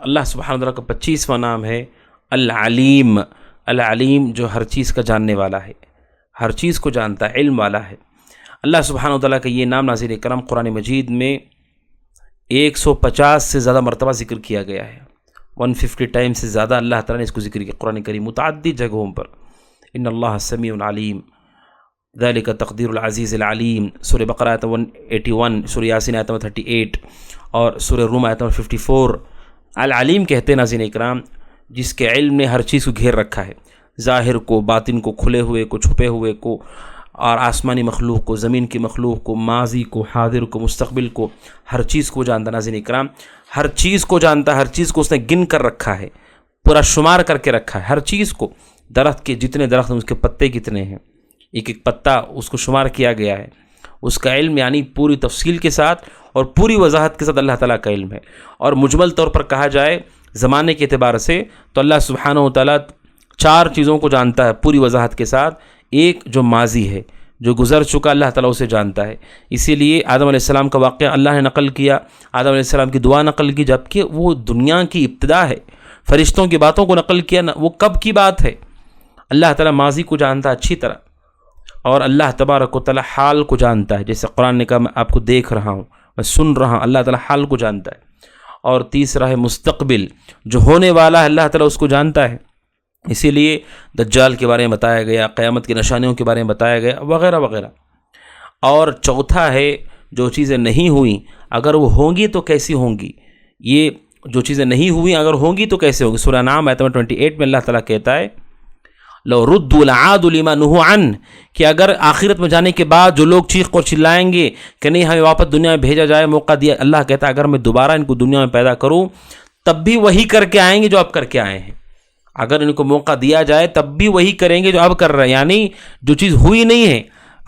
اللہ سبحانہ وتعالیٰ کا 25واں نام ہے العلیم۔ العلیم جو ہر چیز کا جاننے والا ہے، ہر چیز کو جانتا ہے، علم والا ہے۔ اللہ سبحانہ وتعالیٰ کا یہ نام ناظرین کرام قرآن مجید میں 150 سے زیادہ مرتبہ ذکر کیا گیا ہے، 150 ٹائم سے زیادہ اللہ تعالیٰ نے اس کو ذکر کیا قرآن کریم متعدد جگہوں پر۔ ان اللہ سمیع علیم، ذالک تقدیر العزیز العلیم، سورہ بقرہ آیت 181، سورہ یاسین آیت 38 اور سورہ روم آیت 54۔ العلیم کہتے ہیں ناظرین اکرام جس کے علم نے ہر چیز کو گھیر رکھا ہے، ظاہر کو، باطن کو، کھلے ہوئے کو، چھپے ہوئے کو، اور آسمانی مخلوق کو، زمین کی مخلوق کو، ماضی کو، حاضر کو، مستقبل کو، ہر چیز کو جانتا۔ ناظرین اکرام ہر چیز کو جانتا، ہر چیز کو اس نے گن کر رکھا ہے، پورا شمار کر کے رکھا ہے ہر چیز کو۔ درخت کے جتنے درخت ہیں اس کے پتے کتنے ہیں، ایک ایک پتا اس کو شمار کیا گیا ہے، اس کا علم یعنی پوری تفصیل کے ساتھ اور پوری وضاحت کے ساتھ اللہ تعالیٰ کا علم ہے۔ اور مجمل طور پر کہا جائے زمانے کے اعتبار سے تو اللہ سبحانہ وتعالیٰ 4 چیزوں کو جانتا ہے پوری وضاحت کے ساتھ۔ ایک جو ماضی ہے، جو گزر چکا، اللہ تعالیٰ اسے جانتا ہے، اسی لیے آدم علیہ السلام کا واقعہ اللہ نے نقل کیا، آدم علیہ السلام کی دعا نقل کی، جبکہ وہ دنیا کی ابتدا ہے، فرشتوں کی باتوں کو نقل کیا، وہ کب کی بات ہے۔ اللہ تعالیٰ ماضی کو جانتا ہے اچھی طرح، اور اللہ تبارک و تعالیٰ حال کو جانتا ہے، جیسے قرآن نے کہا میں آپ کو دیکھ رہا ہوں، میں سن رہا ہوں، اللہ تعالیٰ حال کو جانتا ہے۔ اور تیسرا ہے مستقبل، جو ہونے والا ہے اللہ تعالیٰ اس کو جانتا ہے، اسی لیے دجال کے بارے میں بتایا گیا، قیامت کی نشانیوں کے بارے میں بتایا گیا، وغیرہ وغیرہ۔ اور چوتھا ہے جو چیزیں نہیں ہوئیں اگر وہ ہوں گی تو کیسی ہوں گی، یہ جو چیزیں نہیں ہوئیں اگر ہوں گی تو کیسے ہوں گی۔ سورہ نام آیت 28 میں اللہ تعالیٰ کہتا ہے لو ردوا لعادوا لما نہوا عنہ، کہ اگر آخرت میں جانے کے بعد جو لوگ چیخ اور چلائیں گے کہ نہیں ہمیں واپس دنیا میں بھیجا جائے، موقع دیا، اللہ کہتا ہے اگر میں دوبارہ ان کو دنیا میں پیدا کروں تب بھی وہی کر کے آئیں گے جو اب کر کے آئے ہیں۔ اگر ان کو موقع دیا جائے تب بھی وہی کریں گے جو اب کر رہے ہیں، یعنی جو چیز ہوئی نہیں ہے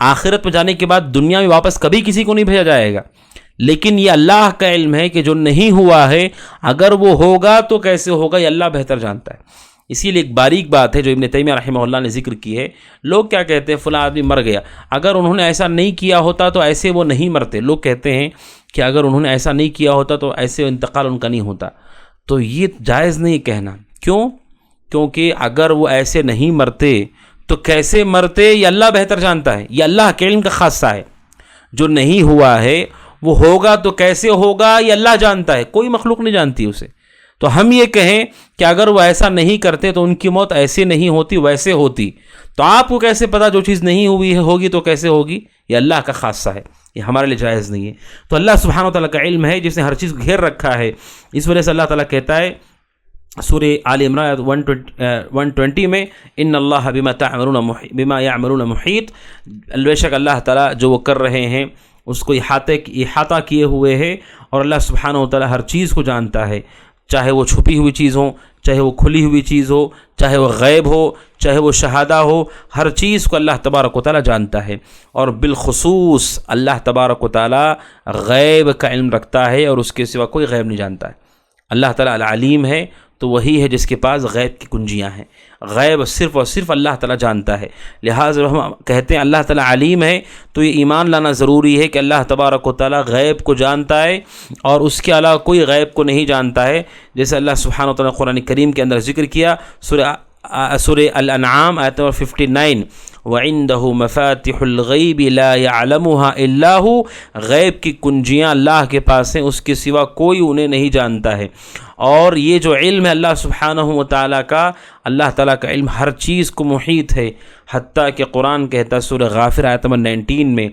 آخرت میں جانے کے بعد دنیا میں واپس کبھی کسی کو نہیں بھیجا جائے گا، لیکن یہ اللہ کا علم ہے کہ جو نہیں ہوا ہے اگر وہ ہوگا تو کیسے ہوگا، یہ اللہ بہتر جانتا ہے۔ اسی لیے ایک باریک بات ہے جو ابن تیمیہ رحمہ اللہ نے ذکر کی ہے، لوگ کیا کہتے ہیں فلاں آدمی مر گیا، اگر انہوں نے ایسا نہیں کیا ہوتا تو ایسے وہ نہیں مرتے۔ لوگ کہتے ہیں کہ اگر انہوں نے ایسا نہیں کیا ہوتا تو ایسے انتقال ان کا نہیں ہوتا، تو یہ جائز نہیں کہنا۔ کیوں؟ کیونکہ اگر وہ ایسے نہیں مرتے تو کیسے مرتے یہ اللہ بہتر جانتا ہے، یہ اللہ کے علم کا خاصہ ہے۔ جو نہیں ہوا ہے وہ ہوگا تو کیسے ہوگا یہ اللہ جانتا ہے، کوئی مخلوق نہیں جانتی اسے۔ تو ہم یہ کہیں کہ اگر وہ ایسا نہیں کرتے تو ان کی موت ایسے نہیں ہوتی ویسے ہوتی، تو آپ کو کیسے پتا جو چیز نہیں ہوئی ہے ہوگی تو کیسے ہوگی، یہ اللہ کا خاصہ ہے، یہ ہمارے لیے جائز نہیں ہے۔ تو اللہ سبحانہ و تعالیٰ کا علم ہے جس نے ہر چیز کو گھیر رکھا ہے، اس وجہ سے اللہ تعالیٰ کہتا ہے سورہ آل عمران 120 میں ان اللہ بما یعملون محیط، بے شک اللہ تعالیٰ جو وہ کر رہے ہیں اس کو احاطہ کیے ہوئے ہے، اور اللہ سبحانہ و تعالیٰ ہر چیز کو جانتا ہے، چاہے وہ چھپی ہوئی چیز ہو، چاہے وہ کھلی ہوئی چیز ہو، چاہے وہ غیب ہو، چاہے وہ شہادہ ہو، ہر چیز کو اللہ تبارک و تعالیٰ جانتا ہے۔ اور بالخصوص اللہ تبارک و تعالیٰ غیب کا علم رکھتا ہے اور اس کے سوا کوئی غیب نہیں جانتا ہے۔ اللہ تعالیٰ العلیم ہے تو وہی ہے جس کے پاس غیب کی کنجیاں ہیں، غیب صرف اور صرف اللہ تعالیٰ جانتا ہے۔ لہٰذا ہم کہتے ہیں اللہ تعالیٰ علیم ہے تو یہ ایمان لانا ضروری ہے کہ اللہ تبارک و تعالیٰ غیب کو جانتا ہے اور اس کے علاوہ کوئی غیب کو نہیں جانتا ہے، جیسے اللہ سبحانہ و تعالیٰ قرآن کریم کے اندر ذکر کیا سورہ الانعام آیت 59 وَعِندَهُ مَفَاتِحُ الْغَيْبِ لَا يَعْلَمُهَا إِلَّا هُوَ، غیب کی کنجیاں اللہ کے پاس ہیں، اس کے سوا کوئی انہیں نہیں جانتا ہے۔ اور یہ جو علم ہے اللہ سبحانہ و تعالیٰ کا، اللہ تعالیٰ کا علم ہر چیز کو محیط ہے، حتیٰ کہ قرآن کہتا ہے سورہ غافر آیت 19 میں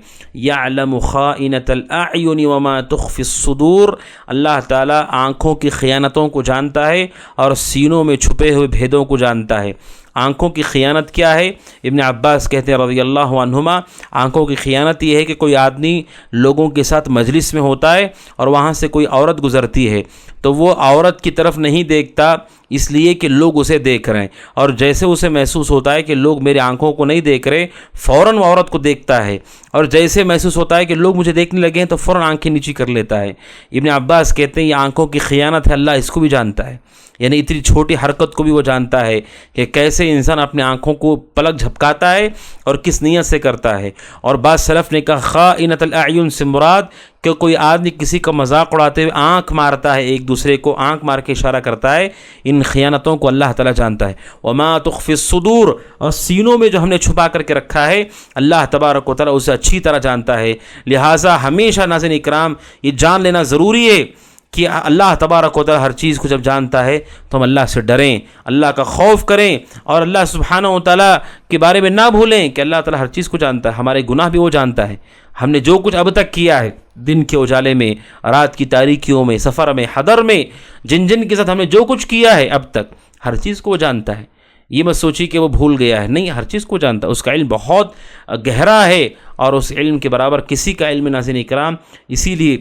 يَعْلَمُ خَائِنَةَ الْأَعْيُنِ وَمَا تُخْفِي الصُّدُورُ، اللہ تعالیٰ آنکھوں کی خیانتوں کو جانتا ہے اور سینوں میں چھپے ہوئے بھیدوں کو جانتا ہے۔ آنکھوں کی خیانت کیا ہے؟ ابن عباس کہتے ہیں رضی اللہ عنہما، آنکھوں کی خیانت یہ ہے کہ کوئی آدمی لوگوں کے ساتھ مجلس میں ہوتا ہے اور وہاں سے کوئی عورت گزرتی ہے تو وہ عورت کی طرف نہیں دیکھتا اس لیے کہ لوگ اسے دیکھ رہے ہیں، اور جیسے اسے محسوس ہوتا ہے کہ لوگ میرے آنکھوں کو نہیں دیکھ رہے فوراً وہ عورت کو دیکھتا ہے، اور جیسے محسوس ہوتا ہے کہ لوگ مجھے دیکھنے لگے ہیں تو فوراً آنکھیں نیچی کر لیتا ہے۔ ابن عباس کہتے ہیں یہ آنکھوں کی خیانت ہے، اللہ اس کو بھی جانتا ہے، یعنی اتنی چھوٹی حرکت کو بھی وہ جانتا ہے کہ کیسے انسان اپنے آنکھوں کو پلک جھپکاتا ہے اور کس نیت سے کرتا ہے۔ اور بعض سلف نے کہا خائنۃ الاعین سے مراد کہ کوئی آدمی کسی کا مذاق اڑاتے ہوئے آنکھ مارتا ہے، ایک دوسرے کو آنکھ مار کے اشارہ کرتا ہے، ان خیانتوں کو اللہ تعالیٰ جانتا ہے۔ وما تخفی الصدور، اور سینوں میں جو ہم نے چھپا کر کے رکھا ہے اللہ تبارک و تعالیٰ اسے اچھی طرح جانتا ہے۔ لہٰذا ہمیشہ ناظرین اکرام یہ جان لینا ضروری ہے کہ اللہ تبارک و تعالیٰ ہر چیز کو جب جانتا ہے تو ہم اللہ سے ڈریں، اللہ کا خوف کریں، اور اللہ سبحانہ و تعالیٰ کے بارے میں نہ بھولیں کہ اللہ تعالیٰ ہر چیز کو جانتا ہے، ہمارے گناہ بھی وہ جانتا ہے، ہم نے جو کچھ اب تک کیا ہے، دن کے اجالے میں، رات کی تاریکیوں میں، سفر میں، حضر میں، جن کے ساتھ ہم نے جو کچھ کیا ہے اب تک، ہر چیز کو وہ جانتا ہے۔ یہ مت سوچی کہ وہ بھول گیا ہے، نہیں، ہر چیز کو جانتا ہے، اس کا علم بہت گہرا ہے، اور اس علم کے برابر کسی کا علم ناظرین اکرام۔ اسی لیے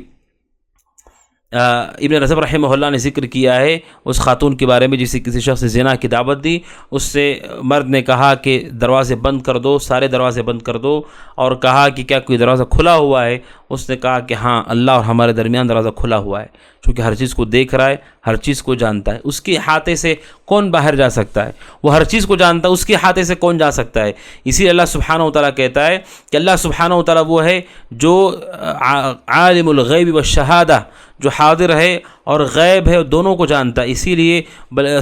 ابن رجب رحمہ اللہ نے ذکر کیا ہے اس خاتون کے بارے میں جسے کسی شخص نے زنا کی دعوت دی، اس سے مرد نے کہا کہ دروازے بند کر دو، سارے دروازے بند کر دو، اور کہا کہ کیا کوئی دروازہ کھلا ہوا ہے؟ اس نے کہا کہ ہاں، اللہ اور ہمارے درمیان دروازہ کھلا ہوا ہے، چونکہ ہر چیز کو دیکھ رہا ہے، ہر چیز کو جانتا ہے، اس کے احاطے سے کون باہر جا سکتا ہے؟ وہ ہر چیز کو جانتا ہے، اس کے احاطے سے کون جا سکتا ہے؟ اسی لیے اللہ سبحانہ و تعالیٰ کہتا ہے کہ اللہ سبحانہ و تعالیٰ وہ ہے جو عالم الغیب والشہادہ، جو حاضر ہے اور غیب ہے، دونوں کو جانتا ہے۔ اسی لیے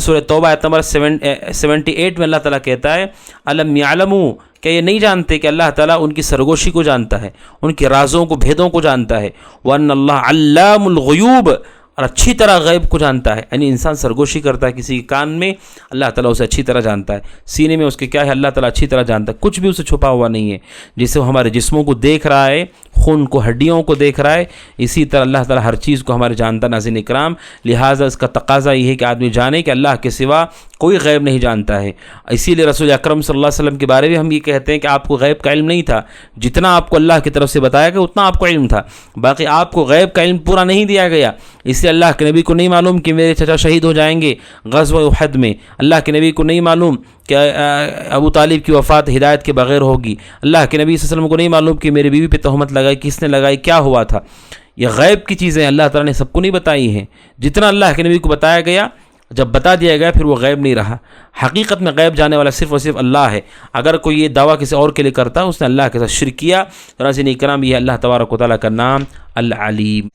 سورہ توبہ آیت نمبر 78 میں اللہ تعالیٰ کہتا ہے الم یعلموا، کہ یہ نہیں جانتے کہ اللہ تعالیٰ ان کی سرگوشی کو جانتا ہے، ان کے رازوں کو، بھیدوں کو جانتا ہے، وَأَنَّ اللَّهَ عَلَّامُ الْغُيُوبِ، اور اچھی طرح غیب کو جانتا ہے۔ یعنی انسان سرگوشی کرتا ہے کسی کے کان میں، اللہ تعالیٰ اسے اچھی طرح جانتا ہے، سینے میں اس کے کیا ہے اللہ تعالیٰ اچھی طرح جانتا ہے، کچھ بھی اسے چھپا ہوا نہیں ہے، جسے وہ ہمارے جسموں کو دیکھ رہا ہے، خون کو، ہڈیوں کو دیکھ رہا ہے، اسی طرح اللہ تعالیٰ ہر چیز کو ہمارے جانتا ہے ناظرین اکرام۔ لہٰذا اس کا تقاضا یہ ہے کہ آدمی جانے کہ اللہ کے سوا کوئی غیب نہیں جانتا ہے۔ اسی لیے رسول اکرم صلی اللہ علیہ وسلم کے بارے میں ہم یہ کہتے ہیں کہ آپ کو غیب کا علم نہیں تھا، جتنا آپ کو اللہ کی طرف سے بتایا گیا اتنا آپ کو علم تھا، باقی آپ کو غیب کا علم پورا نہیں دیا گیا۔ اس لیے اللہ کے نبی کو نہیں معلوم کہ میرے چچا شہید ہو جائیں گے غزوہ احد میں، اللہ کے نبی کو نہیں معلوم کہ ابو طالب کی وفات ہدایت کے بغیر ہوگی، اللہ کے نبی صلی اللہ علیہ وسلم کو نہیں معلوم کہ میری بیوی پہ تہمت لگائی، کس نے لگائی، کیا ہوا تھا۔ یہ غیب کی چیزیں اللہ تعالیٰ نے سب کو نہیں بتائی ہیں، جتنا اللہ کے نبی کو بتایا گیا، جب بتا دیا گیا پھر وہ غیب نہیں رہا۔ حقیقت میں غیب جانے والا صرف اور صرف اللہ ہے۔ اگر کوئی یہ دعویٰ کسی اور کے لیے کرتا ہے اس نے اللہ کے ساتھ شرک کیا۔ ناظرین اکرام، یہ اللہ تبارک و تعالیٰ کا نام العلیم۔